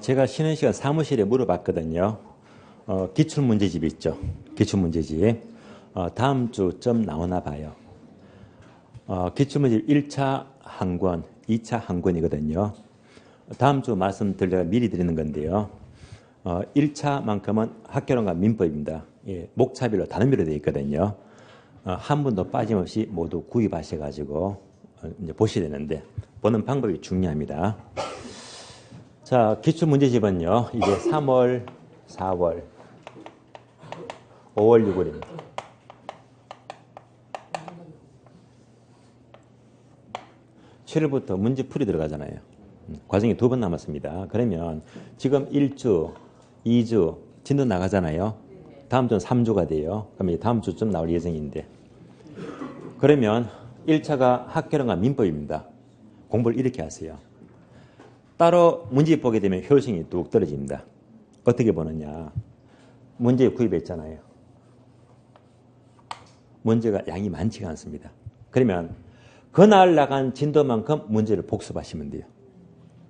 제가 쉬는 시간 사무실에 물어봤거든요. 기출문제집 있죠. 기출문제집. 다음 주쯤 나오나 봐요. 기출문제집 1차 한 권, 2차 한 권이거든요. 다음 주 말씀드리려고 미리 드리는 건데요. 1차만큼은 학교론과 민법입니다. 예, 목차별로 단원별로 되어 있거든요. 한 분도 빠짐없이 모두 구입하셔가지고 이제 보셔야 되는데 보는 방법이 중요합니다. 자, 기출문제집은요. 이제 3월, 4월, 5월, 6월입니다. (7월부터) 문제풀이 들어가잖아요. 과정이 2번 남았습니다. 그러면 지금 1주, 2주 진도 나가잖아요. 다음 주는 3주가 돼요. 그러면 다음 주쯤 나올 예정인데. 그러면 1차가 학교론과 민법입니다. 공부를 이렇게 하세요. 따로 문제 보게 되면 효율성이 뚝 떨어집니다. 어떻게 보느냐. 문제 구입했잖아요. 문제가 양이 많지가 않습니다. 그러면 그날 나간 진도만큼 문제를 복습하시면 돼요.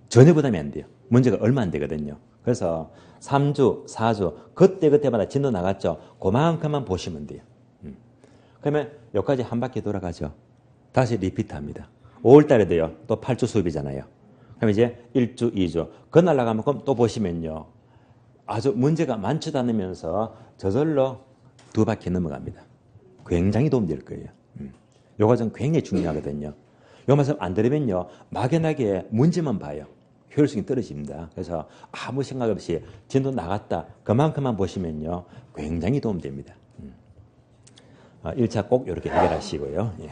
전혀 부담이 안 돼요. 문제가 얼마 안 되거든요. 그래서 3주, 4주 그때그때마다 진도 나갔죠. 그만큼만 보시면 돼요. 그러면 여기까지 한 바퀴 돌아가죠. 다시 리피트합니다. 5월 달에도요. 또 8주 수업이잖아요. 그럼 이제 1주, 2주 그날 나가면 또 보시면요. 아주 문제가 많지도 않으면서 저절로 2바퀴 넘어갑니다. 굉장히 도움될 거예요. 이 과정 굉장히 중요하거든요. 이 말씀 안 들으면요. 막연하게 문제만 봐요. 효율성이 떨어집니다. 그래서 아무 생각 없이 진도 나갔다. 그만큼만 보시면요. 굉장히 도움됩니다. 1차 꼭 이렇게 해결하시고요. 예.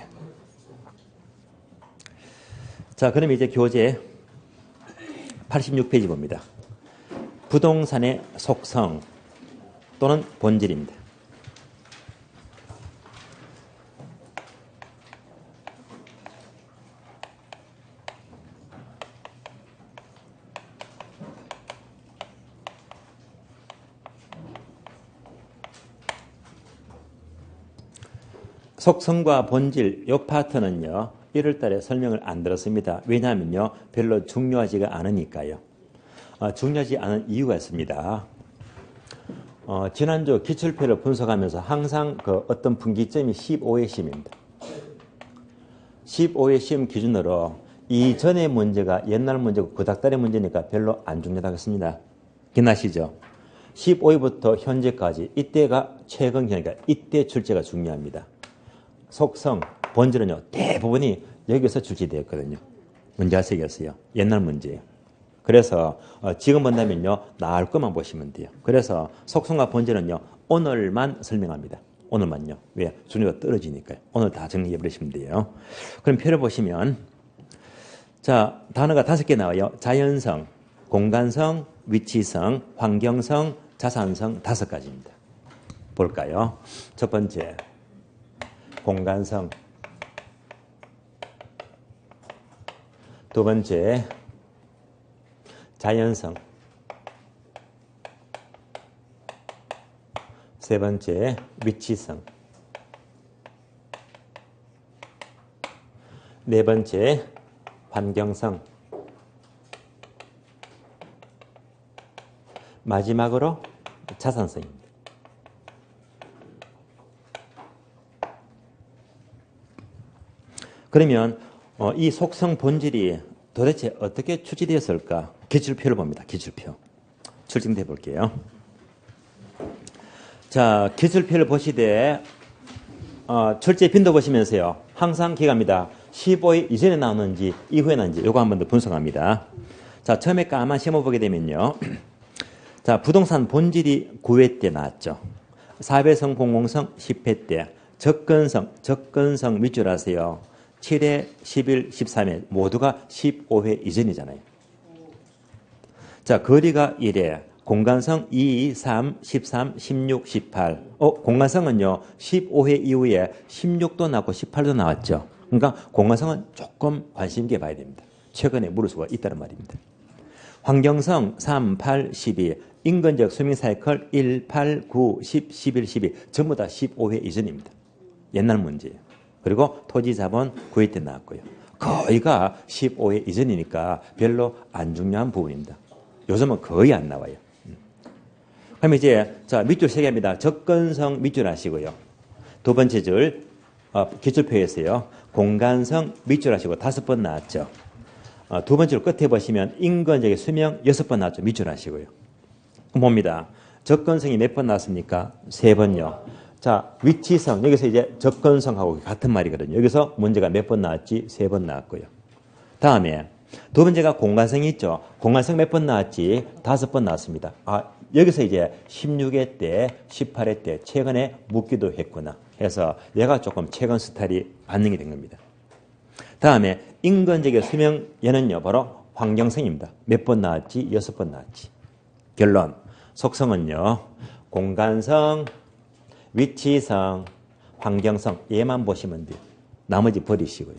자, 그럼 이제 교재 86페이지 봅니다. 부동산의 속성 또는 본질입니다. 속성과 본질 이 파트는요. 1월 달에 설명을 안 들었습니다. 왜냐하면요. 별로 중요하지가 않으니까요. 중요하지 않은 이유가 있습니다. 지난주 기출표를 분석하면서 항상 그 어떤 분기점이 15회 시험입니다. 15회 시험 기준으로 이전의 문제가 옛날 문제고 그 닥달의 문제니까 별로 안 중요하다고 했습니다. 기억나시죠? 15회부터 현재까지 이때가 최근 기간이니까 이때 출제가 중요합니다. 속성, 본질은요. 대부분이 여기서 출제되었거든요. 문제학색이었어요. 옛날 문제예요. 그래서 지금 본다면요. 나을 것만 보시면 돼요. 그래서 속성과 본질은요. 오늘만 설명합니다. 오늘만요. 왜? 순위가 떨어지니까요. 오늘 다 정리해 버리시면 돼요. 그럼 표를 보시면 자, 단어가 5개 나와요. 자연성, 공간성, 위치성, 환경성, 자산성 5가지입니다. 볼까요? 첫 번째 공간성, 두 번째 자연성, 세 번째 위치성, 네 번째 환경성, 마지막으로 자산성입니다. 그러면 이 속성 본질이 도대체 어떻게 출제되었을까? 기출표를 봅니다. 기출표. 출정돼 볼게요. 자, 기출표를 보시되 출제 빈도 보시면서요. 항상 기각합니다. 15회 이전에 나오는지 이후에 나오는지 이거 한 번 더 분석합니다. 자, 처음에 까만 시험을 보게 되면요. 자, 부동산 본질이 9회 때 나왔죠. 4배성 공공성 10회 때 접근성 밑줄 아세요. 7회, 11, 13회 모두가 15회 이전이잖아요. 자, 거리가 1회, 공간성 2, 3, 13, 16, 18. 공간성은요. 15회 이후에 16도 나왔고 18도 나왔죠. 그러니까 공간성은 조금 관심 있게 봐야 됩니다. 최근에 물을 수가 있다는 말입니다. 환경성 3, 8, 12. 인근적 스밍 사이클 1, 8, 9, 10, 11, 12. 전부 다 15회 이전입니다. 옛날 문제예요. 그리고 토지자본 9회 때 나왔고요. 거의가 15회 이전이니까 별로 안 중요한 부분입니다. 요즘은 거의 안 나와요. 그럼 이제 자 밑줄 세 개입니다. 접근성 밑줄 하시고요. 두 번째 줄 기출표에서요. 공간성 밑줄 하시고 5번 나왔죠. 두 번째 줄 끝에 보시면 인근적인 수명 6번 나왔죠. 밑줄 하시고요. 봅니다. 접근성이 몇 번 나왔습니까? 3번요. 자, 위치성. 여기서 이제 접근성하고 같은 말이거든요. 여기서 문제가 몇 번 나왔지? 3번 나왔고요. 다음에 두 번째가 공간성이 있죠. 공간성 몇 번 나왔지? 5번 나왔습니다. 여기서 이제 16회 때, 18회 때 최근에 묻기도 했구나. 해서 얘가 조금 최근 스타일이 반영이 된 겁니다. 다음에 인근적인 수명 얘는요. 바로 환경성입니다. 몇 번 나왔지? 6번 나왔지. 결론. 속성은요. 공간성, 위치성, 환경성 얘만 보시면 돼요. 나머지 버리시고요.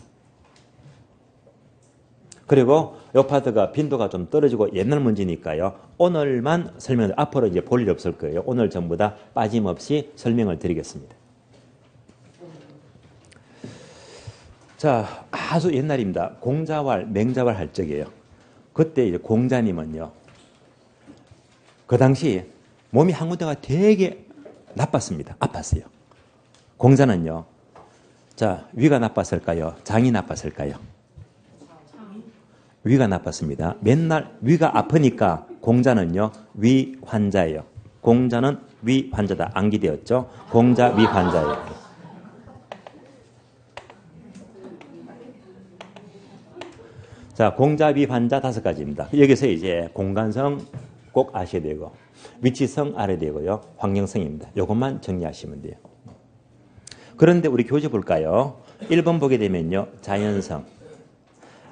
그리고 요 파트가 빈도가 좀 떨어지고 옛날 문제니까요. 오늘만 설명을 앞으로 이제 볼 일 없을 거예요. 오늘 전부 다 빠짐없이 설명을 드리겠습니다. 자, 아주 옛날입니다. 공자왈, 맹자왈 할 적이에요. 그때 이제 공자님은요. 그 당시 몸이 한 군데가 되게 나빴습니다. 아팠어요. 공자는요. 자, 위가 나빴을까요? 장이 나빴을까요? 위가 나빴습니다. 맨날 위가 아프니까 공자는요. 위 환자예요. 공자는 위 환자다. 암기되었죠? 공자 위 환자예요. 자, 공자 위 환자 5가지입니다. 여기서 이제 공간성 꼭 아셔야 되고 위치성 알아야 되고요. 환경성입니다. 이것만 정리하시면 돼요. 그런데 우리 교재 볼까요? 1번 보게 되면요. 자연성.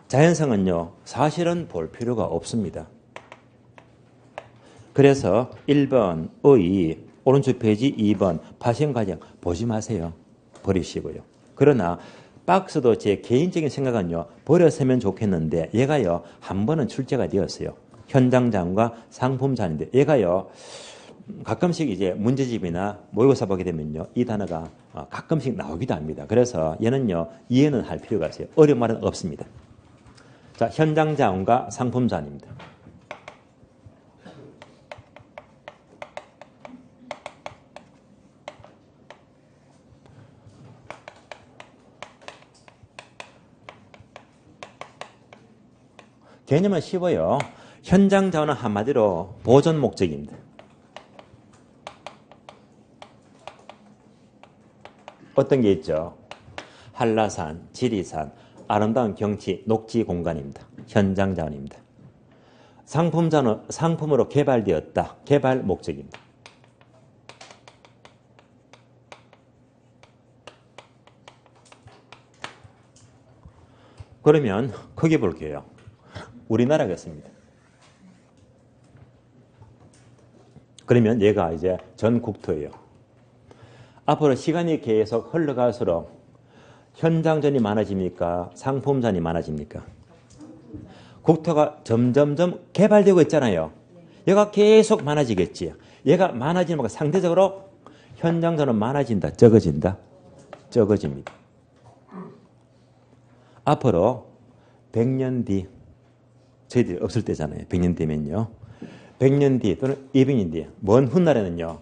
자연성은요. 사실은 볼 필요가 없습니다. 그래서 1번 의, 오른쪽 페이지 2번 파생과정 보지 마세요. 버리시고요. 그러나 박스도 제 개인적인 생각은요. 버렸으면 좋겠는데 얘가요. 한 번은 출제가 되었어요. 현장장과 상품자인데 얘가요. 가끔씩 이제 문제집이나 모의고사 보게 되면요. 이 단어가 가끔씩 나오기도 합니다. 그래서 얘는요. 이해는 할 필요가 없어요. 어려운 말은 없습니다. 자, 현장자원과 상품자원입니다. 개념은 쉬워요. 현장자원은 한마디로 보존 목적입니다. 어떤 게 있죠? 한라산, 지리산, 아름다운 경치, 녹지 공간입니다. 현장 자원입니다. 상품 자원, 상품으로 개발되었다. 개발 목적입니다. 그러면 크게 볼게요. 우리나라겠습니다. 그러면 얘가 이제 전 국토예요. 앞으로 시간이 계속 흘러갈수록 현장전이 많아집니까? 상품전이 많아집니까? 국토가 점점점 개발되고 있잖아요. 얘가 계속 많아지겠지. 얘가 많아지는 만큼 상대적으로 현장전은 많아진다, 적어진다? 적어집니다. 앞으로 100년 뒤, 저희들이 없을 때잖아요. 100년 뒤면요. 100년 뒤 또는 200년 뒤, 먼 훗날에는요.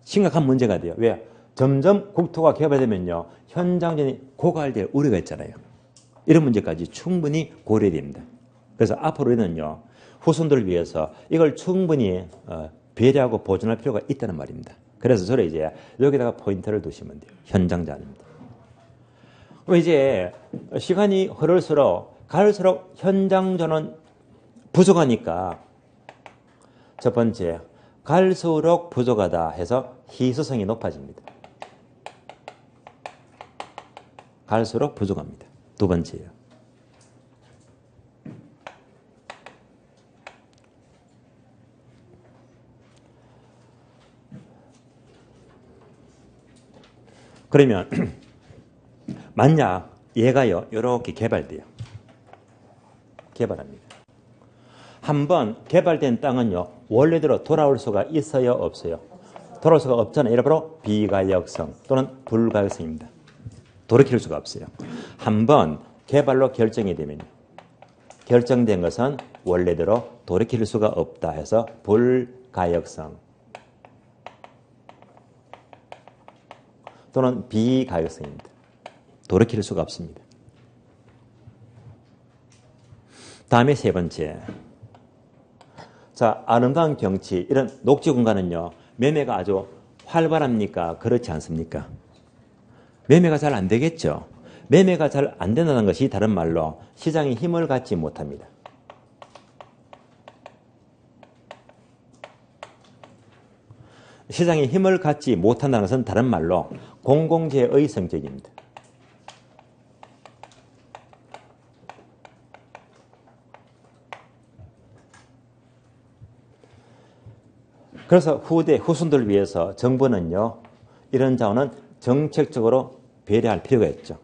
심각한 문제가 돼요. 왜? 점점 국토가 개발되면요. 현장전이 고갈될 우려가 있잖아요. 이런 문제까지 충분히 고려됩니다. 그래서 앞으로는요. 후손들을 위해서 이걸 충분히 배려하고 보존할 필요가 있다는 말입니다. 그래서 저는 이제 여기다가 포인트를 두시면 돼요. 현장전입니다. 그럼 이제 시간이 흐를수록 갈수록 현장전은 부족하니까 첫 번째 갈수록 부족하다 해서 희소성이 높아집니다. 갈수록 부족합니다. 두 번째예요. 그러면 만약 얘가요. 이렇게 개발돼요. 개발합니다. 한번 개발된 땅은요. 원래대로 돌아올 수가 있어요? 없어요? 돌아올 수가 없잖아요. 이를 바로 비가역성 또는 불가역성입니다. 돌이킬 수가 없어요. 한번 개발로 결정이 되면 결정된 것은 원래대로 돌이킬 수가 없다 해서 불가역성 또는 비가역성입니다. 돌이킬 수가 없습니다. 다음에 세 번째. 자, 아름다운 경치, 이런 녹지 공간은요, 매매가 아주 활발합니까? 그렇지 않습니까? 매매가 잘 안 되겠죠. 매매가 잘 안 된다는 것이 다른 말로 시장이 힘을 갖지 못합니다. 시장이 힘을 갖지 못한다는 것은 다른 말로 공공재의 성격입니다. 그래서 후손들을 위해서 정부는요, 이런 자원은 정책적으로 배려할 필요가 있죠.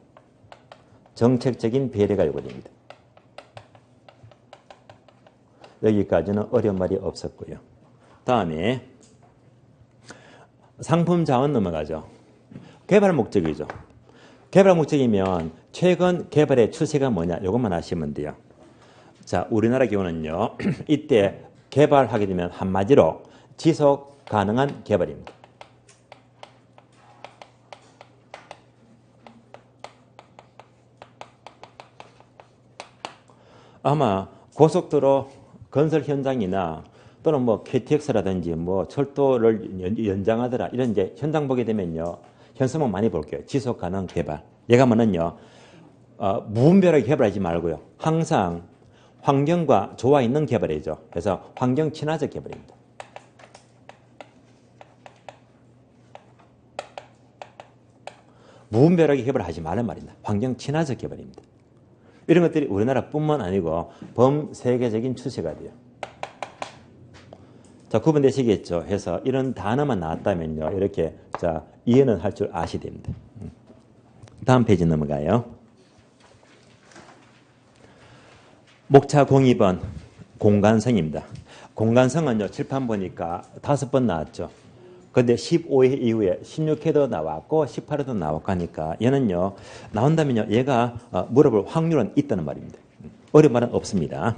정책적인 배려가 요구됩니다. 여기까지는 어려운 말이 없었고요. 다음에 상품 자원 넘어가죠. 개발 목적이죠. 개발 목적이면 최근 개발의 추세가 뭐냐, 이것만 아시면 돼요. 자, 우리나라 경우는요, 이때 개발하게 되면 한마디로 지속 가능한 개발입니다. 아마 고속도로 건설 현장이나 또는 뭐 KTX라든지 뭐 철도를 연장하더라 이런 이제 현장 보게 되면요, 현수막 많이 볼게요. 지속 가능 개발. 얘가면은요, 무분별하게 개발하지 말고요, 항상 환경과 조화 있는 개발이죠. 그래서 환경 친화적 개발입니다. 무분별하게 개발하지 말란 말입니다. 환경 친화적 개발입니다. 이런 것들이 우리나라뿐만 아니고 범세계적인 추세가 돼요. 자, 구분되시겠죠? 해서 이런 단어만 나왔다면요, 이렇게 자 이해는 할 줄 아셔야 됩니다. 다음 페이지 넘어가요. 목차 02번 공간성입니다. 공간성은요, 칠판 보니까 5번 나왔죠. 근데 15회 이후에 16회도 나왔고 18회도 나왔고 하니까 얘는요, 나온다면요, 얘가 물어볼 확률은 있다는 말입니다. 어려운 말은 없습니다.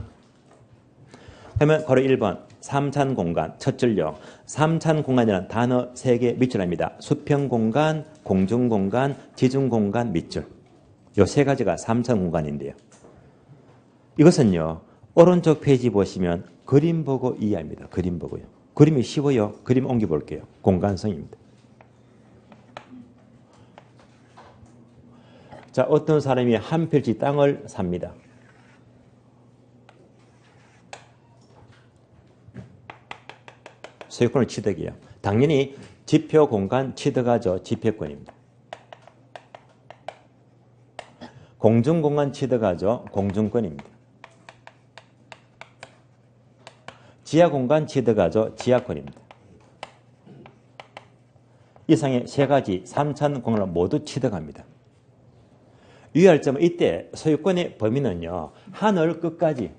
그러면 바로 1번 삼찬공간 첫 줄요. 삼찬공간이라는 단어 3개 밑줄입니다. 수평공간, 공중공간, 지중공간 밑줄. 요 3가지가 삼찬공간인데요. 이것은요, 오른쪽 페이지 보시면 그림 보고 이해합니다. 그림 보고요. 그림이 쉬워요. 그림 옮겨 볼게요. 공간성입니다. 자, 어떤 사람이 한 필지 땅을 삽니다. 소유권을 취득이에요. 당연히 지표 공간 취득하죠. 지표권입니다. 공중공간 취득하죠. 공중권입니다. 지하공간 취득하죠. 지하권입니다. 이상의 3가지 삼찬공간을 모두 취득합니다. 유의할 점은 이때 소유권의 범위는요, 하늘 끝까지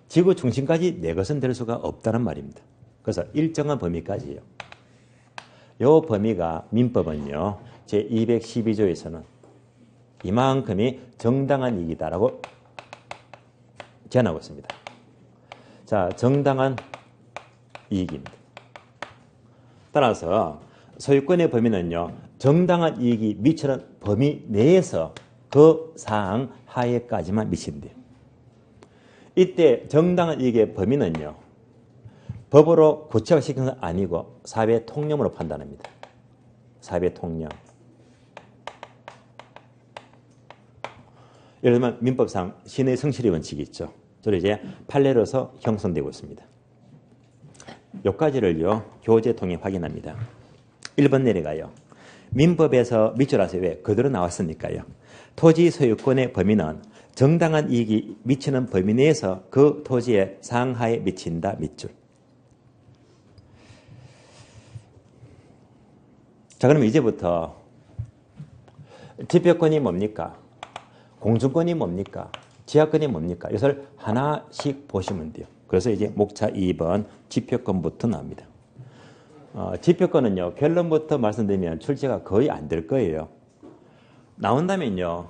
지구 중심까지 내 것은 될 수가 없다는 말입니다. 그래서 일정한 범위까지예요. 이 범위가 민법은요, 제212조에서는 이만큼이 정당한 이익이다라고 제한하고 있습니다. 자, 정당한 이익입니다. 따라서 소유권의 범위는요, 정당한 이익이 미치는 범위 내에서 그 사항 하에까지만 미치면 돼요. 이때 정당한 이익의 범위는요, 법으로 구체화시킨 건 아니고 사회 통념으로 판단합니다. 사회 통념. 예를 들면 민법상 신의 성실의 원칙이 있죠. 저를 이제 판례로서 형성되고 있습니다. 여기까지를요, 교재 통해 확인합니다. 1번 내려가요. 민법에서 밑줄하세요. 왜? 그대로 나왔으니까요. 토지 소유권의 범위는 정당한 이익이 미치는 범위 내에서 그 토지의 상하에 미친다. 밑줄. 자, 그러면 이제부터 지표권이 뭡니까? 공중권이 뭡니까? 지하권이 뭡니까? 이것을 하나씩 보시면 돼요. 그래서 이제 목차 2번 지표권부터 나옵니다. 지표권은요, 결론부터 말씀드리면 출제가 거의 안 될 거예요. 나온다면요,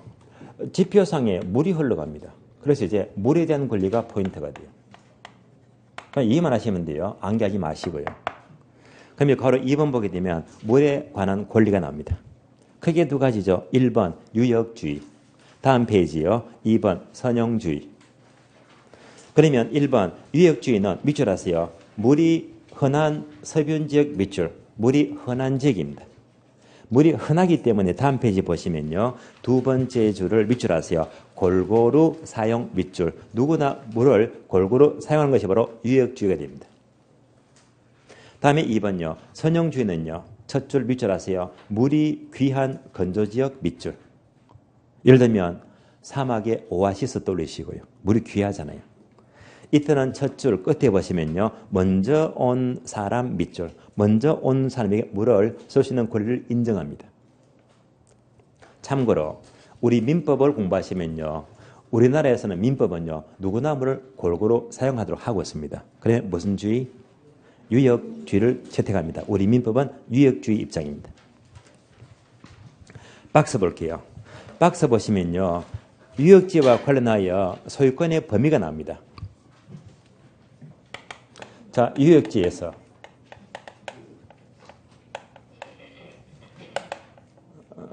지표상에 물이 흘러갑니다. 그래서 이제 물에 대한 권리가 포인트가 돼요. 그냥 이해만 하시면 돼요. 암기하지 마시고요. 그러면 바로 2번 보게 되면 물에 관한 권리가 나옵니다. 크게 두 가지죠. 1번 유역주의. 다음 페이지요. 2번 선용주의. 그러면 1번 유역주의는 밑줄 하세요. 물이 흔한 서변지역 밑줄. 물이 흔한 지역입니다. 물이 흔하기 때문에 다음 페이지 보시면요. 두 번째 줄을 밑줄 하세요. 골고루 사용 밑줄. 누구나 물을 골고루 사용하는 것이 바로 유역주의가 됩니다. 다음에 2번요. 선용주의는요. 첫 줄 밑줄 하세요. 물이 귀한 건조지역 밑줄. 예를 들면 사막의 오아시스 떠올리시고요. 물이 귀하잖아요. 이때는 첫 줄 끝에 보시면요. 먼저 온 사람 밑줄. 먼저 온 사람에게 물을 쏠 수 있는 권리를 인정합니다. 참고로 우리 민법을 공부하시면요. 우리나라에서는 민법은요. 누구나 물을 골고루 사용하도록 하고 있습니다. 그래 무슨 주의? 유역주의를 채택합니다. 우리 민법은 유역주의 입장입니다. 박스 볼게요. 박스 보시면요. 유역지와 관련하여 소유권의 범위가 나옵니다. 자, 유역지에서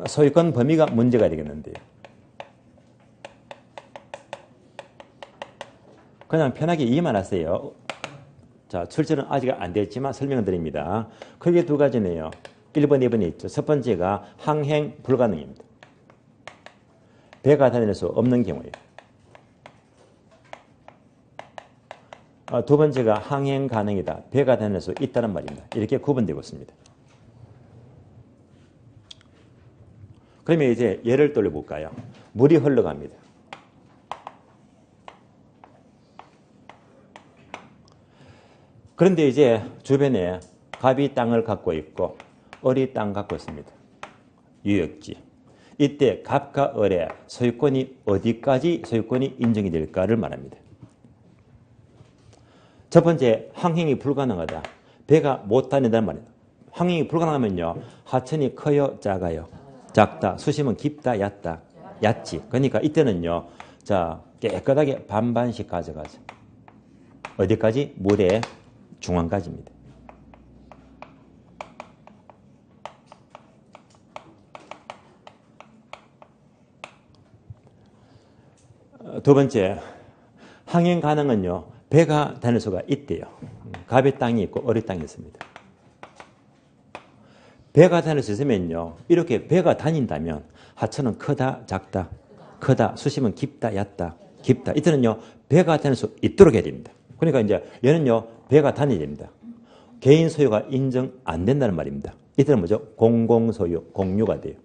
소유권 범위가 문제가 되겠는데요. 그냥 편하게 이해만 하세요. 자, 출제는 아직 안 됐지만 설명을 드립니다. 크게 두 가지네요. 1번, 2번이 있죠. 첫 번째가 항행 불가능입니다. 배가 다닐 수 없는 경우에. 두 번째가 항행 가능이다. 배가 다닐 수 있다는 말입니다. 이렇게 구분되고 있습니다. 그러면 이제 예를 돌려볼까요? 물이 흘러갑니다. 그런데 이제 주변에 갑이 땅을 갖고 있고 을이 땅 갖고 있습니다. 유역지. 이때 갑과 을의 소유권이 어디까지 소유권이 인정이 될까를 말합니다. 첫 번째, 항행이 불가능하다. 배가 못 다닌다는 말입니다. 항행이 불가능하면요. 하천이 커요, 작아요? 작다. 수심은 깊다, 얕다? 얕지. 그러니까 이때는요. 자, 깨끗하게 반반씩 가져가죠. 어디까지? 물의 중앙까지입니다. 두 번째, 항행 가능은요. 배가 다닐 수가 있대요. 갑의 땅이 있고 을의 땅이 있습니다. 배가 다닐 수 있으면요. 이렇게 배가 다닌다면 하천은 크다, 작다? 크다. 수심은 깊다, 얕다? 깊다. 이때는요. 배가 다닐 수 있도록 해야 됩니다. 그러니까 이제 얘는요. 배가 다녀야 됩니다. 개인 소유가 인정 안 된다는 말입니다. 이때는 뭐죠? 공공소유, 공유가 돼요.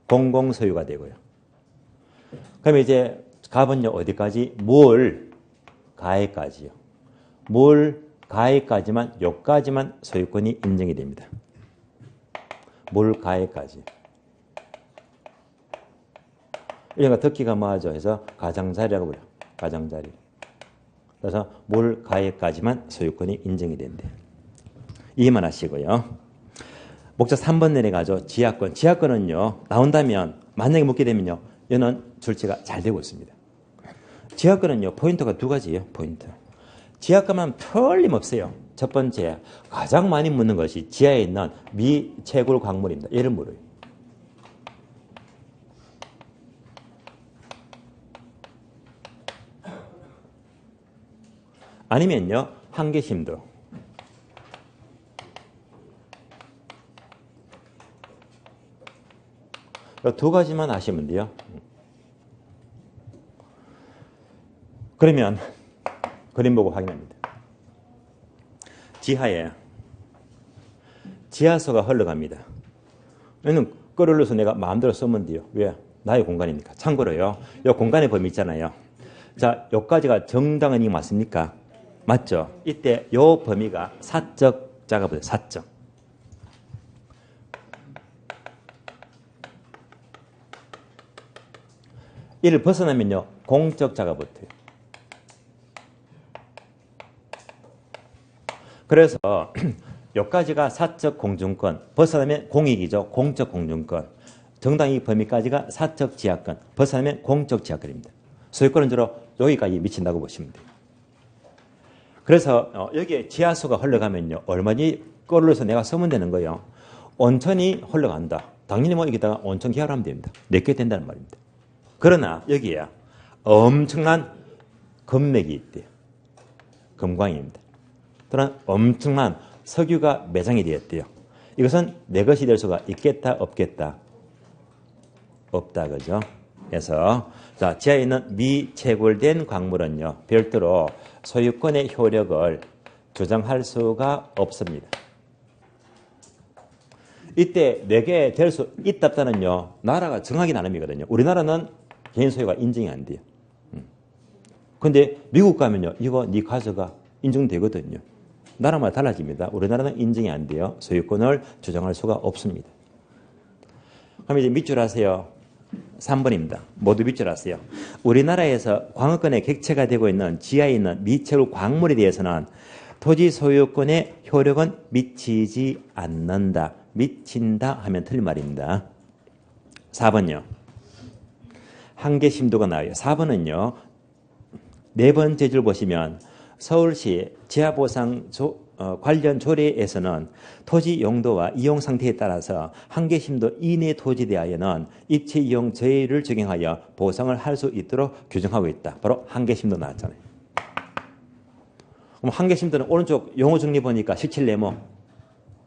공공소유가 되고요. 그러면 이제 갑은요. 어디까지? 물 가해까지요. 물 가해까지만 요까지만 소유권이 인정이 됩니다. 물 가해까지. 그러니까 듣기가 뭐하죠? 해서 가장자리라고 불러요. 가장자리. 그래서 물 가해까지만 소유권이 인정이 된대. 이해만 하시고요. 목차 3번 내려가죠. 지하권. 지하권은요. 나온다면 만약에 묻게 되면요. 얘는 출제가 잘 되고 있습니다. 지하권은요. 포인트가 두 가지예요. 포인트. 지하권만 틀림없어요. 첫 번째, 가장 많이 묻는 것이 지하에 있는 미채굴 광물입니다. 얘를 물어요. 아니면요. 한계심도. 이 두 가지만 아시면 돼요. 그러면 그림 보고 확인합니다. 지하에 지하수가 흘러갑니다. 얘는 끌어올려서 내가 마음대로 쓰면 돼요. 왜? 나의 공간이니까. 참고로요. 이 공간의 범위 있잖아요. 자, 여기까지가 정당한이 맞습니까? 맞죠? 이때 요 범위가 사적 작업이에요. 사적. 이를 벗어나면요. 공적 작업부터요. 그래서 여기까지가 사적 공중권, 벗어나면 공익이죠. 공적 공중권. 정당이익 범위까지가 사적 지하권, 벗어나면 공적 지하권입니다. 소유권은 주로 여기까지 미친다고 보시면 돼요. 그래서 여기에 지하수가 흘러가면요. 얼마니 끌어서 내가 쓰면 되는 거예요. 온천이 흘러간다. 당연히 뭐 여기다가 온천 기하로 하면 됩니다. 내게 된다는 말입니다. 그러나 여기에 엄청난 금맥이 있대요. 금광입니다. 또한 엄청난 석유가 매장이 되었대요. 이것은 내 것이 될 수가 있겠다, 없겠다? 없다, 그죠? 그래서 자, 지하에 있는 미채굴된 광물은요, 별도로 소유권의 효력을 주장할 수가 없습니다. 이때 내게 될 수 있다, 없다는요, 나라가 정하기 나름이거든요. 우리나라는 개인 소유가 인정이 안 돼요. 근데 미국 가면요, 이거 네 가져가 인정되거든요. 나라마다 달라집니다. 우리나라는 인정이 안 돼요. 소유권을 주장할 수가 없습니다. 그럼 이제 밑줄 하세요. 3번입니다. 모두 밑줄 하세요. 우리나라에서 광업권의 객체가 되고 있는 지하에 있는 미채굴 광물에 대해서는 토지 소유권의 효력은 미치지 않는다. 미친다 하면 틀린 말입니다. 4번요. 한계 심도가 나와요. 4번은요. 네 번째 줄 보시면 서울시 지하보상 관련 조례에서는 토지 용도와 이용 상태에 따라서 한계 심도 이내 토지에 대하여는 입체 이용 제외를 적용하여 보상을 할 수 있도록 규정하고 있다. 바로 한계 심도 나왔잖아요. 그럼 한계 심도는 오른쪽 용어 정리 보니까 17네모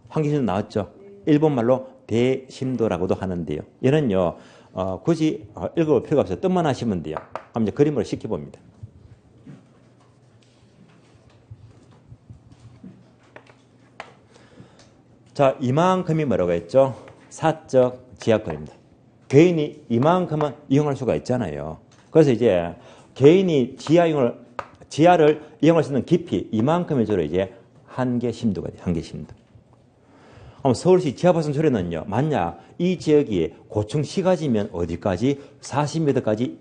한계 심도 나왔죠. 일본말로 대심도라고도 하는데요. 얘는요 굳이 읽어볼 필요가 없어요. 뜻만 하시면 돼요. 그럼 이제 그림으로 시켜봅니다. 자, 이만큼이 뭐라고 했죠? 사적 지하권입니다. 개인이 이만큼은 이용할 수가 있잖아요. 그래서 이제 개인이 지하를 이용할 수 있는 깊이 이만큼의 주로 이제 한계 심도가 돼요. 한계 심도. 그럼 서울시 지하보상 조례는요, 만약 이 지역이 고층 시가지면 어디까지? 40m까지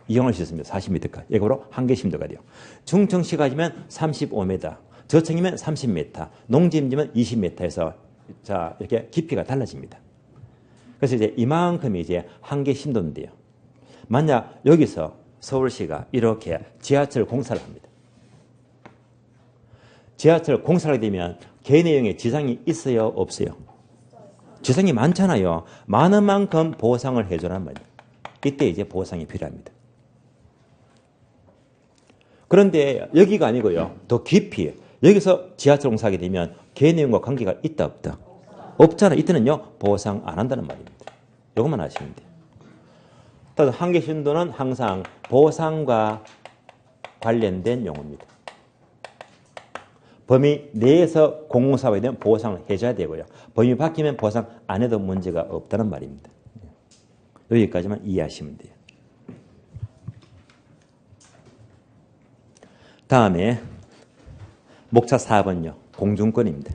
이용할 수 있습니다. 40m까지. 이게 바로 한계 심도가 돼요. 중층 시가지면 35m. 저층이면 30m, 농지면 20m에서 자 이렇게 깊이가 달라집니다. 그래서 이제 이만큼이 이제 한계 심도인데요. 만약 여기서 서울시가 이렇게 지하철 공사를 합니다. 지하철 공사를 하게 되면 개인의 영역에 지장이 있어요, 없어요? 지장이 많잖아요. 많은 만큼 보상을 해주라는 말이에요. 이때 이제 보상이 필요합니다. 그런데 여기가 아니고요. 더 깊이 여기서 지하철 공사하게 되면 개인과 관계가 있다 없다? 없잖아. 이때는요 보상 안 한다는 말입니다. 이것만 아시면 돼요. 따라서 한계 심도는 항상 보상과 관련된 용어입니다. 범위 내에서 공공사업에 대한 보상을 해줘야 되고요. 범위 바뀌면 보상 안 해도 문제가 없다는 말입니다. 여기까지만 이해하시면 돼요. 다음에 목차 4번요. 공중권입니다.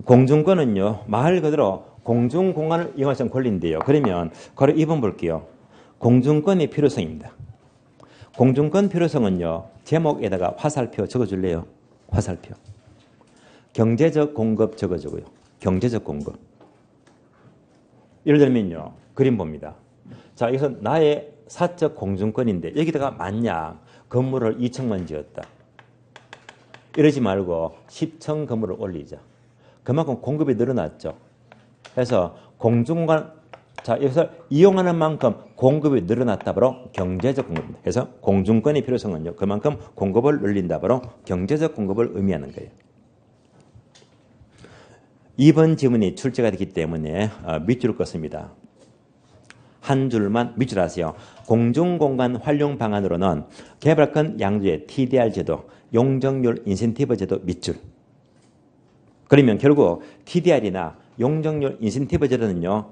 공중권은요. 말 그대로 공중공간을 이용할 수 있는 권리인데요. 그러면 바로 2번 볼게요. 공중권의 필요성입니다. 공중권 필요성은요. 제목에다가 화살표 적어줄래요? 화살표. 경제적 공급 적어주고요. 경제적 공급. 예를 들면요. 그림 봅니다. 자, 이것은 나의 사적 공중권인데 여기다가 만약 건물을 2층만 지었다. 이러지 말고 10층 건물을 올리자. 그만큼 공급이 늘어났죠. 그래서 공중공간, 자, 여기서 이용하는 만큼 공급이 늘어났다. 바로 경제적 공급입니다. 그래서 공중권의 필요성은요. 그만큼 공급을 늘린다. 바로 경제적 공급을 의미하는 거예요. 2번 지문이 출제가 되기 때문에 밑줄을 껐습니다. 한 줄만 밑줄 하세요. 공중공간 활용 방안으로는 개발권 양도의 TDR 제도, 용적률 인센티브 제도 밑줄. 그러면 결국 TDR이나 용적률 인센티브 제도는요.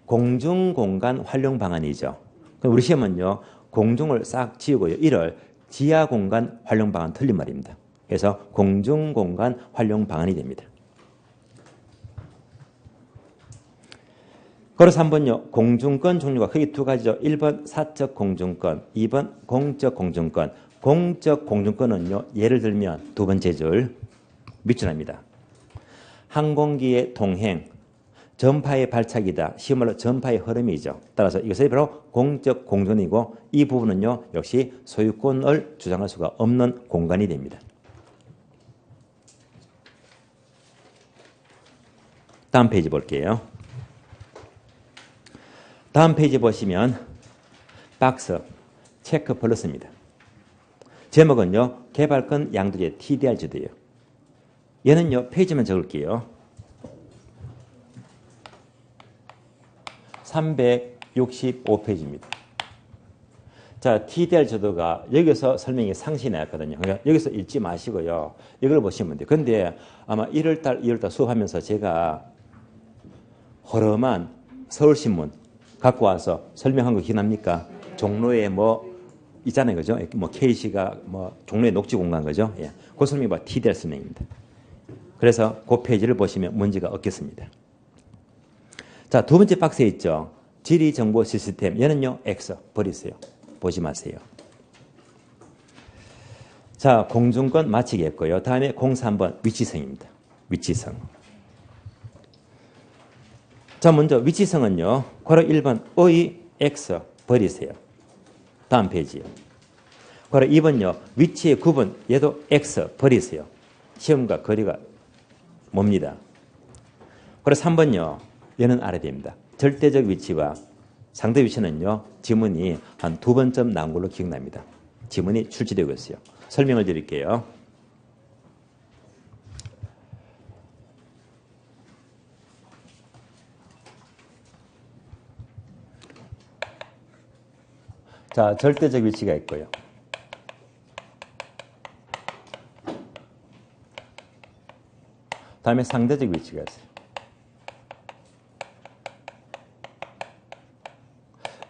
공중공간 활용 방안이죠. 그럼 우리 시험은요. 공중을 싹 지우고요. 이를 지하공간 활용 방안 틀린 말입니다. 그래서 공중공간 활용 방안이 됩니다. 그래서 3번요. 공중권 종류가 크게 두 가지죠. 1번 사적 공중권, 2번 공적 공중권. 공적 공중권은요. 예를 들면 두 번째 줄 밑줄합니다. 항공기의 통행, 전파의 발착이다. 쉬운 말로 전파의 흐름이죠. 따라서 이것이 바로 공적 공존이고 이 부분은요. 역시 소유권을 주장할 수가 없는 공간이 됩니다. 다음 페이지 볼게요. 다음 페이지 보시면 박스 체크 플러스입니다. 제목은요. 개발권 양도제 TDR 제도예요. 얘는요. 페이지만 적을게요. 365페이지입니다. 자, TDR 제도가 여기서 설명이 상시 나왔거든요. 그러니까 여기서 읽지 마시고요. 이걸 보시면 돼요. 근데 아마 1월달, 2월달 수업하면서 제가 허름한 서울신문 갖고 와서 설명한 거 기억납니까? 종로에 뭐 있잖아요. 그죠? 뭐 K시가 뭐 종로에 녹지 공간 거죠? 예. 그 설명이 바로 TDR 설명입니다. 그래서 그 페이지를 보시면 문제가 없겠습니다. 자, 두 번째 박스에 있죠. 지리정보 시스템. 얘는요, X. 버리세요. 보지 마세요. 자, 공중권 마치기 했고요. 다음에 03번 위치성입니다. 위치성. 자, 먼저 위치성은요. 괄호 1번 의 X. 버리세요. 다음 페이지요. 괄호 2번요. 위치의 구분. 얘도 X. 버리세요. 시험과 거리가 뭡니다. 괄호 3번요. 얘는 알아야 됩니다. 절대적 위치와 상대 위치는요. 지문이 한 2번쯤 나온 걸로 기억납니다. 지문이 출제되고 있어요. 설명을 드릴게요. 자, 절대적 위치가 있고요. 다음에 상대적 위치가 있어요.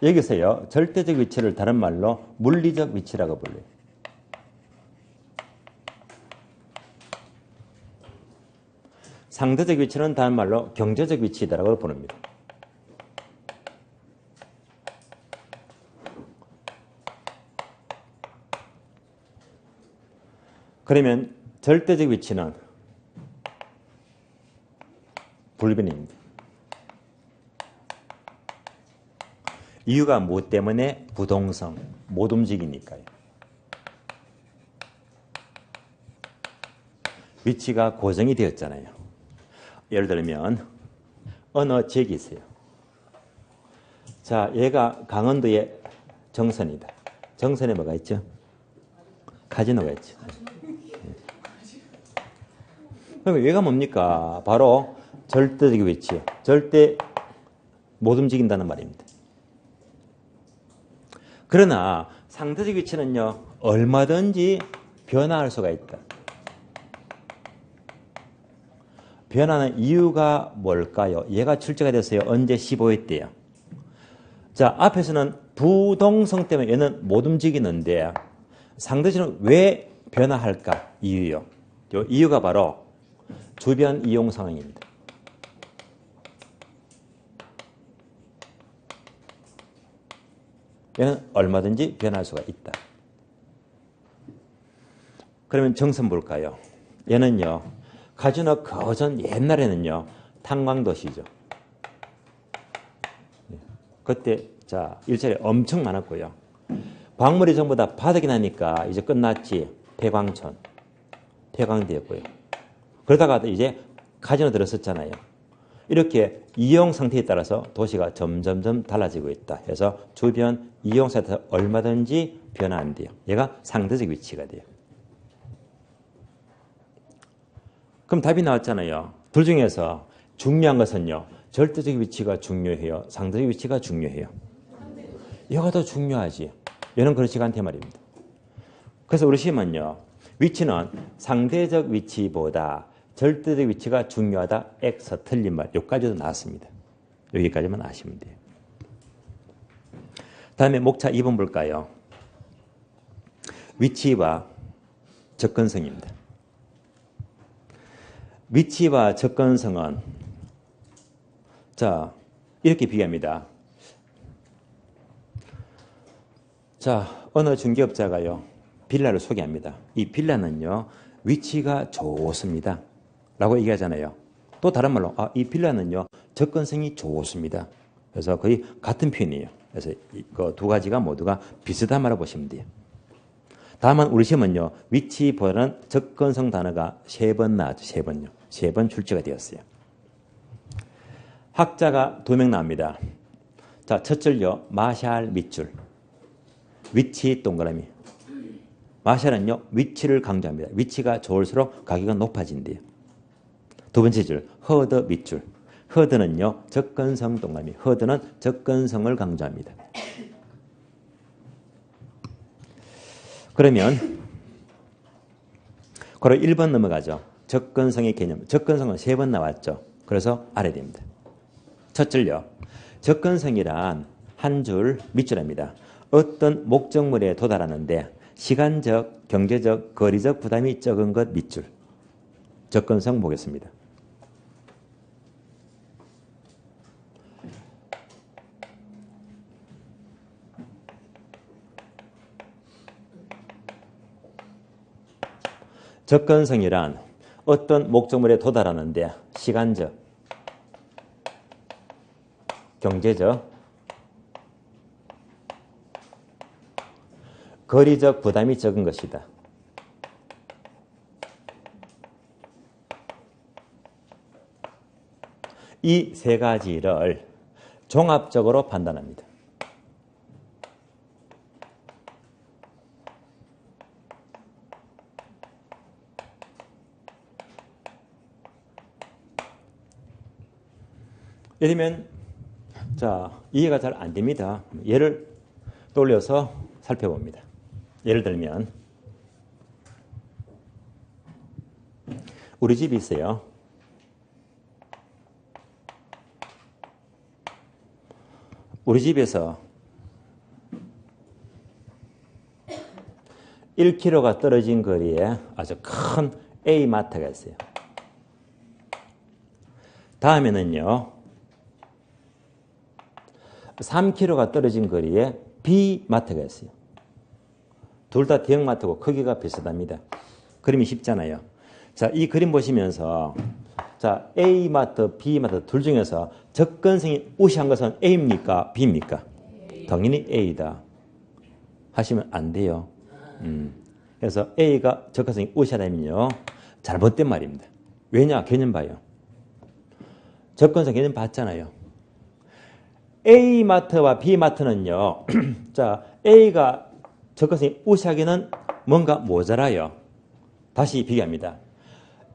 여기서요. 절대적 위치를 다른 말로 물리적 위치라고 불러요. 상대적 위치는 다른 말로 경제적 위치라고 부릅니다. 그러면 절대적 위치는 불변입니다. 이유가 무엇 때문에? 부동성, 못 움직이니까요. 위치가 고정이 되었잖아요. 예를 들면 어느 지역이 있어요. 자, 얘가 강원도의 정선이다. 정선에 뭐가 있죠? 카지노가 있죠. 그럼 얘가 뭡니까? 바로 절대적 위치. 절대 못 움직인다는 말입니다. 그러나 상대적 위치는요. 얼마든지 변화할 수가 있다. 변하는 이유가 뭘까요? 얘가 출제가 됐어요. 언제? 15회 때요. 자, 앞에서는 부동성 때문에 얘는 못 움직이는데 상대적으로 왜 변화할까? 이유요. 요 이유가 바로 주변 이용 상황입니다. 얘는 얼마든지 변할 수가 있다. 그러면 정선 볼까요? 얘는요. 카지노 거전 옛날에는요. 탄광도시죠. 그때 자 일자리 엄청 많았고요. 광물이 전부 다 바닥이 나니까 이제 끝났지. 폐광촌. 폐광되었고요. 그러다가 이제 카지노 들었었잖아요. 이렇게 이용 상태에 따라서 도시가 점점점 달라지고 있다 해서 주변 이용 상태에서 얼마든지 변화한대요. 얘가 상대적 위치가 돼요. 그럼 답이 나왔잖아요. 둘 중에서 중요한 것은요. 절대적 위치가 중요해요. 상대적 위치가 중요해요. 얘가 더 중요하지. 얘는 그렇지가 않대 말입니다. 그래서 우리 시험은요. 위치는 상대적 위치보다 절대적 위치가 중요하다. X 틀린 말. 여기까지도 나왔습니다. 여기까지만 아시면 돼요. 다음에 목차 2번 볼까요? 위치와 접근성입니다. 위치와 접근성은 자 이렇게 비교합니다. 자 어느 중개업자가요. 빌라를 소개합니다. 이 빌라는요. 위치가 좋습니다. 라고 얘기하잖아요. 또 다른 말로 이 빌라는요 접근성이 좋습니다. 그래서 거의 같은 표현이에요. 그래서 그 두 가지가 모두가 비슷한 말로 보시면 돼요. 다만 우리 시험은요 위치보다는 접근성 단어가 3번 나왔죠. 3번요. 3번 출제가 되었어요. 학자가 2명 나옵니다. 자, 첫 줄요. 마샬 밑줄. 위치 동그라미. 마샬은요 위치를 강조합니다. 위치가 좋을수록 가격은 높아진대요. 두 번째 줄 허드 밑줄. 허드는요 접근성 동그라미. 허드는 접근성을 강조합니다. 그러면 그럼 1번 넘어가죠. 접근성의 개념. 접근성은 3번 나왔죠. 그래서 알아야 됩니다. 첫 줄요. 접근성이란 한 줄 밑줄입니다. 어떤 목적물에 도달하는데 시간적, 경제적, 거리적 부담이 적은 것 밑줄. 접근성 보겠습니다. 접근성이란 어떤 목적물에 도달하는데 시간적, 경제적, 거리적 부담이 적은 것이다. 이 세 가지를 종합적으로 판단합니다. 예를 들면 자, 이해가 잘 안 됩니다. 예를 떠올려서 살펴봅니다. 예를 들면 우리 집이 있어요. 우리 집에서 1km가 떨어진 거리에 아주 큰 A마트가 있어요. 다음에는요. 3km가 떨어진 거리에 B마트가 있어요. 둘 다 대형마트고 크기가 비슷합니다. 그림이 쉽잖아요. 자, 이 그림 보시면서 자, A마트, B마트 둘 중에서 접근성이 우수한 것은 A입니까? B입니까? 당연히 A다. 하시면 안 돼요. 그래서 A가 접근성이 우수하다면요. 잘못된 말입니다. 왜냐? 개념 봐요. 접근성 개념 봤잖아요. A마트와 B마트는요. 자, A가 접근성이 우수하기는 뭔가 모자라요. 다시 비교합니다.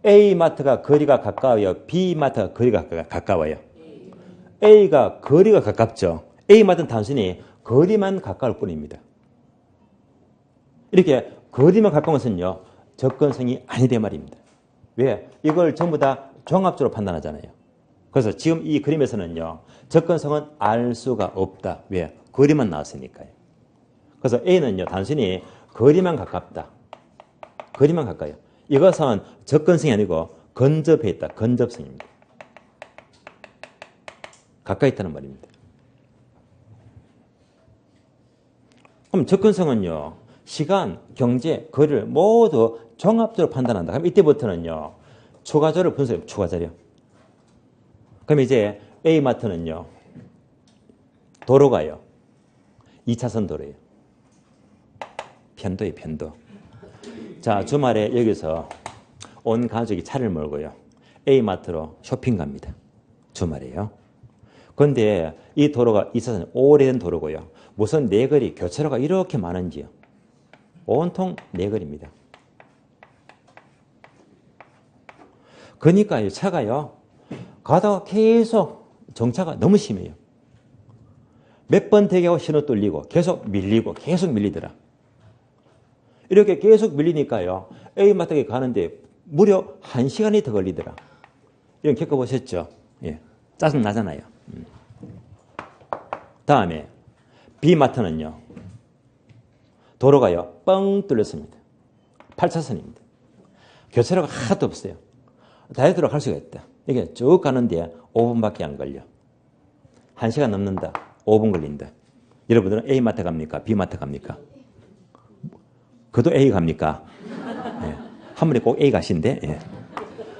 A마트가 거리가 가까워요. B마트가 거리가 가까워요. A가 거리가 가깝죠. A마트는 단순히 거리만 가까울 뿐입니다. 이렇게 거리만 가까운 것은요. 접근성이 아니란 말입니다. 왜? 이걸 전부 다 종합적으로 판단하잖아요. 그래서 지금 이 그림에서는요. 접근성은 알 수가 없다. 왜? 거리만 나왔으니까요. 그래서 A는요. 단순히 거리만 가깝다. 거리만 가까워요. 이것은 접근성이 아니고 근접해 있다. 근접성입니다. 가까이 있다는 말입니다. 그럼 접근성은요. 시간, 경제, 거리를 모두 종합적으로 판단한다. 그럼 이때부터는요. 추가적으로 분석해요. 추가적이요. 그럼 이제 A마트는요. 도로가요. 2차선 도로예요. 편도예요. 편도. 자, 주말에 여기서 온 가족이 차를 몰고요. A마트로 쇼핑 갑니다. 주말에요. 그런데 이 도로가 2차선 오래된 도로고요. 무슨 내거리, 교차로가 이렇게 많은지요. 온통 내거리입니다. 그러니까 이 차가요. 가다가 계속 정차가 너무 심해요. 몇 번 대기하고 신호 뚫리고 계속 밀리고 계속 밀리더라. 이렇게 계속 밀리니까요. A마트에 가는데 무려 1시간이 더 걸리더라. 이런 겪어보셨죠? 예. 짜증 나잖아요. 다음에 B마트는요. 도로가요. 뻥 뚫렸습니다. 8차선입니다. 교차로가 하나도 없어요. 다이어트로 갈 수가 있다. 이게 쭉 가는데 5분밖에 안 걸려. 1시간 넘는다. 5분 걸린다. 여러분들은 A마트 갑니까? B마트 갑니까? 그도 A 갑니까? 예. 한 분이 꼭 A 가신데. 예.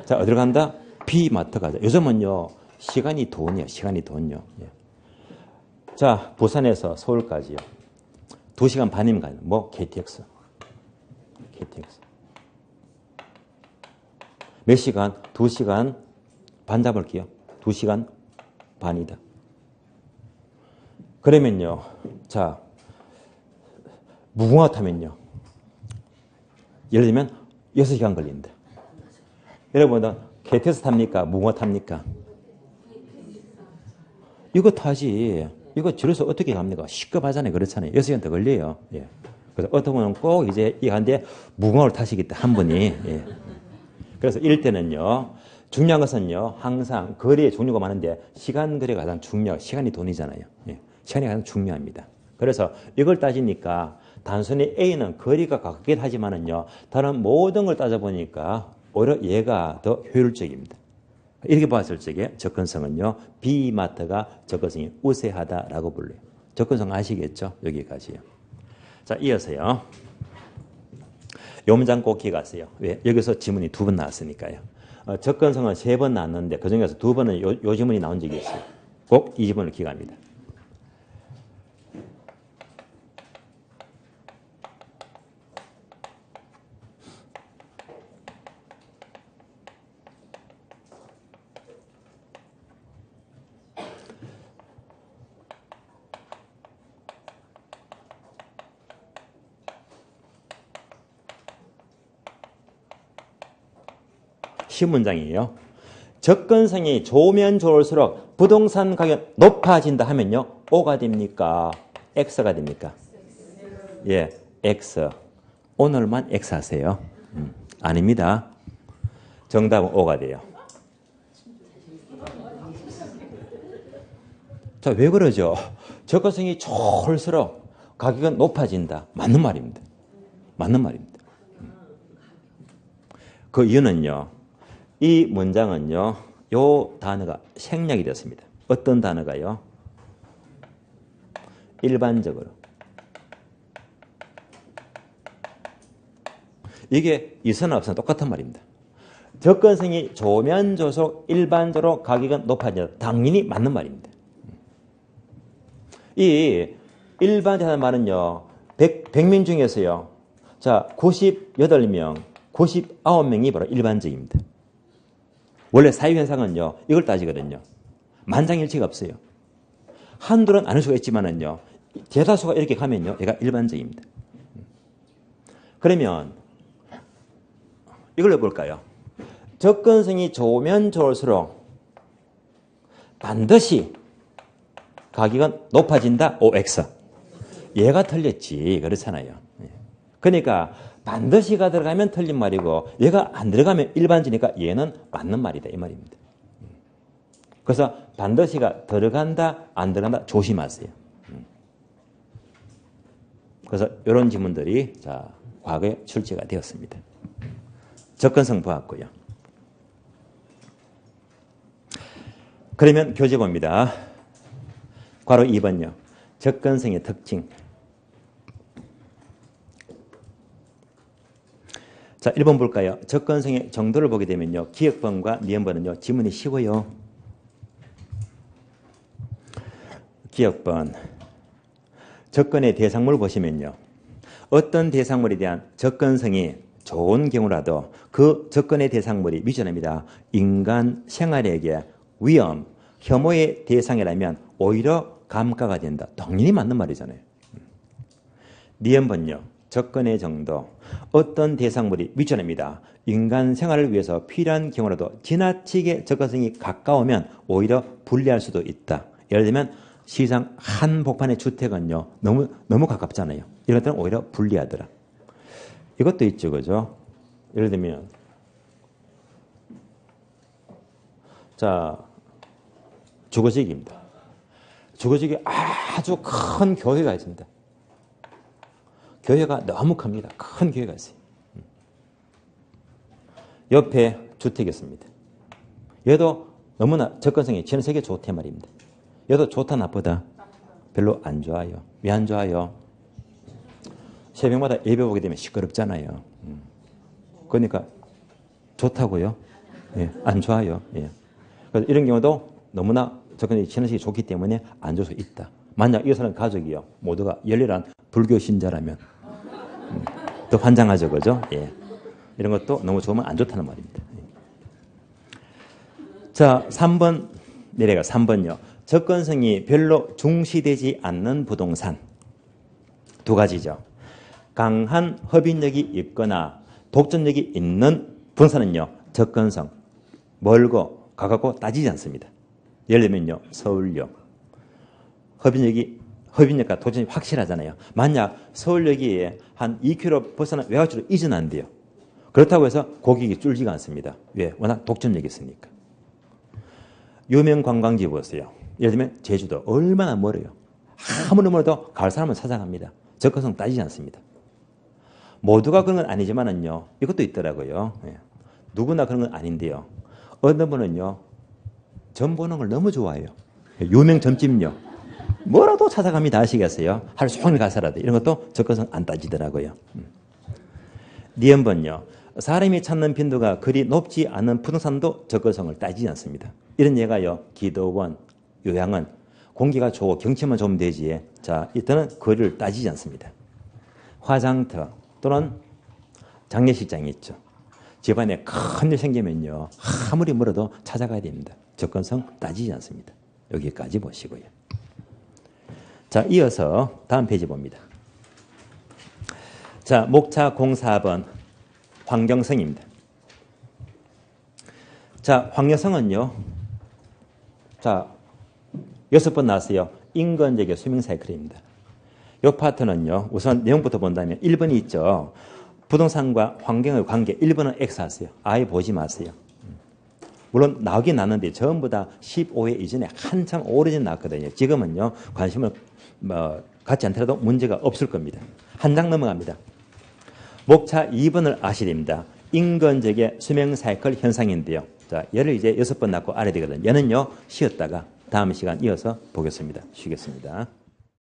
자, 어디로 간다? B마트가. 요즘은요, 시간이 돈이에요. 시간이 돈요. 예. 자, 부산에서 서울까지요. 2시간 반이면 가요. 뭐? KTX. KTX. 몇 시간? 2시간 반 잡을게요. 2시간 반이다. 그러면요. 자, 무궁화 타면요. 예를 들면 6시간 걸린다. 여러분은 KTX 탑니까? 무궁화 탑니까? 이거 타지. 이거 줄여서 어떻게 갑니까? 시급하잖아요. 그렇잖아요. 6시간 더 걸려요. 예. 그래서 어떤 분은 꼭 이제 이한데 무궁화를 타시겠다. 한 분이. 예. 그래서 이럴 때는요. 중요한 것은요. 항상 거리의 종류가 많은데 시간 거리가 가장 중요해요. 시간이 돈이잖아요. 예. 시간이 가장 중요합니다. 그래서 이걸 따지니까 단순히 A는 거리가 가깝긴 하지만은요. 다른 모든 걸 따져보니까 오히려 얘가 더 효율적입니다. 이렇게 봤을 적에 접근성은요. B마트가 접근성이 우세하다라고 불러요. 접근성 아시겠죠? 여기까지요. 자, 이어서요. 요 문장 꼭 기억하세요. 왜? 여기서 지문이 2번 나왔으니까요. 접근성은 3번 나왔는데 그중에서 2번은 요 지문이 나온 적이 있어요. 꼭 이 지문을 기억합니다. 신문장이에요. 접근성이 좋으면 좋을수록 부동산 가격 높아진다 하면요. O가 됩니까? X가 됩니까? 예, X. 오늘만 X 하세요. 아닙니다. 정답은 O가 돼요. 자, 왜 그러죠? 접근성이 좋을수록 가격은 높아진다. 맞는 말입니다. 맞는 말입니다. 그 이유는요. 이 문장은요. 요 단어가 생략이 됐습니다. 어떤 단어가요? 일반적으로. 이게 있으나 없으나 똑같은 말입니다. 접근성이 좋으면 좋을수록 일반적으로 가격은 높아진다. 당연히 맞는 말입니다. 이 일반적인 말은요. 100명 중에서요. 자, 98명, 99명이 바로 일반적입니다. 원래 사회현상은요. 이걸 따지거든요. 만장일치가 없어요. 한둘은 아닐 수가 있지만은요. 대다수가 이렇게 가면요. 얘가 일반적입니다. 그러면 이걸로 볼까요? 접근성이 좋으면 좋을수록 반드시 가격은 높아진다. OX. 얘가 틀렸지. 그렇잖아요. 그러니까 반드시가 들어가면 틀린 말이고 얘가 안 들어가면 일반적이니까 얘는 맞는 말이다. 이 말입니다. 그래서 반드시가 들어간다. 안 들어간다. 조심하세요. 그래서 이런 지문들이 자 과거에 출제가 되었습니다. 접근성 보았고요. 그러면 교재 봅니다. 괄호 2번요. 접근성의 특징. 자, 1번 볼까요? 접근성의 정도를 보게 되면요. 기억번과 니은번은요. 지문이 쉬워요. 기억번. 접근의 대상물 보시면요. 어떤 대상물에 대한 접근성이 좋은 경우라도 그 접근의 대상물이 미전합니다. 인간 생활에게 위험, 혐오의 대상이라면 오히려 감가가 된다. 당연히 맞는 말이잖아요. 니은번요. 접근의 정도. 어떤 대상물이 미전합니다. 인간 생활을 위해서 필요한 경우라도 지나치게 접근성이 가까우면 오히려 불리할 수도 있다. 예를 들면 시장 한복판의 주택은요. 너무 가깝잖아요. 이런 때는 오히려 불리하더라. 이것도 있죠. 그죠? 예를 들면 자 주거지역입니다. 주거지역에 아주 큰 교회가 있습니다. 교회가 너무 큽니다. 큰 교회가 있어요. 옆에 주택이 있습니다. 얘도 너무나 접근성이 전 세계 좋대 말입니다. 얘도 좋다 나쁘다? 별로 안 좋아요. 왜 안 좋아요? 새벽마다 예배 보게 되면 시끄럽잖아요. 그러니까 좋다고요? 예, 안 좋아요. 예. 그래서 이런 경우도 너무나 접근이 친화식이 좋기 때문에 안 좋을 수 있다. 만약 이 사람 가족이요, 모두가 열렬한 불교 신자라면 더 환장하죠, 그죠? 예. 이런 것도 너무 좋으면 안 좋다는 말입니다. 예. 자, 3번 내려가 3번요. 접근성이 별로 중시되지 않는 부동산 두 가지죠. 강한 hợp인력이 있거나 독점력이 있는 부동산은요, 접근성 멀고 가깝고 따지지 않습니다. 예를 들면요, 서울역 hợp 인력과 독점력이 확실하잖아요. 만약 서울역이 한 2km 벗어난 외곽으로 이전한대요. 그렇다고 해서 고객이 줄지가 않습니다. 왜? 워낙 독점력이 있으니까. 유명 관광지 보세요. 예를 들면 제주도 얼마나 멀어요. 아무리 멀어도 갈 사람은 찾아갑니다. 접근성 따지지 않습니다. 모두가 그런 건 아니지만은요, 이것도 있더라고요. 예. 누구나 그런 건 아닌데요. 어느 분은요, 점 보는 걸 너무 좋아해요. 유명 점집요. 뭐라도 찾아갑니다. 아시겠어요? 하루 종일 가서라도. 이런 것도 접근성 안 따지더라고요. 니은번요. 사람이 찾는 빈도가 그리 높지 않은 부동산도 접근성을 따지지 않습니다. 이런 예가요, 기도원, 요양원, 공기가 좋고 경치만 좋으면 되지. 자, 이때는 거리를 따지지 않습니다. 화장터 또는 장례식장이 있죠. 집안에 큰 일 생기면요, 아무리 멀어도 찾아가야 됩니다. 접근성 따지지 않습니다. 여기까지 보시고요. 자, 이어서 다음 페이지 봅니다. 자, 목차 04번 환경성입니다. 자, 환경성은요, 자, 6번 나왔어요. 인건적의 수명 사이클입니다. 이 파트는요, 우선 내용부터 본다면 1번이 있죠. 부동산과 환경의 관계 1번은 X 하세요. 아예 보지 마세요. 물론 나오긴 나는데 전부 다 15회 이전에 한참 오래전 나왔거든요. 지금은요, 관심을 갖지 않더라도 문제가 없을 겁니다. 한 장 넘어갑니다. 목차 2번을 아셔야 됩니다. 인건적의 수명 사이클 현상인데요. 자, 얘를 이제 6번 낳고 알아야 되거든요. 얘는요, 쉬었다가 다음 시간 이어서 보겠습니다. 쉬겠습니다.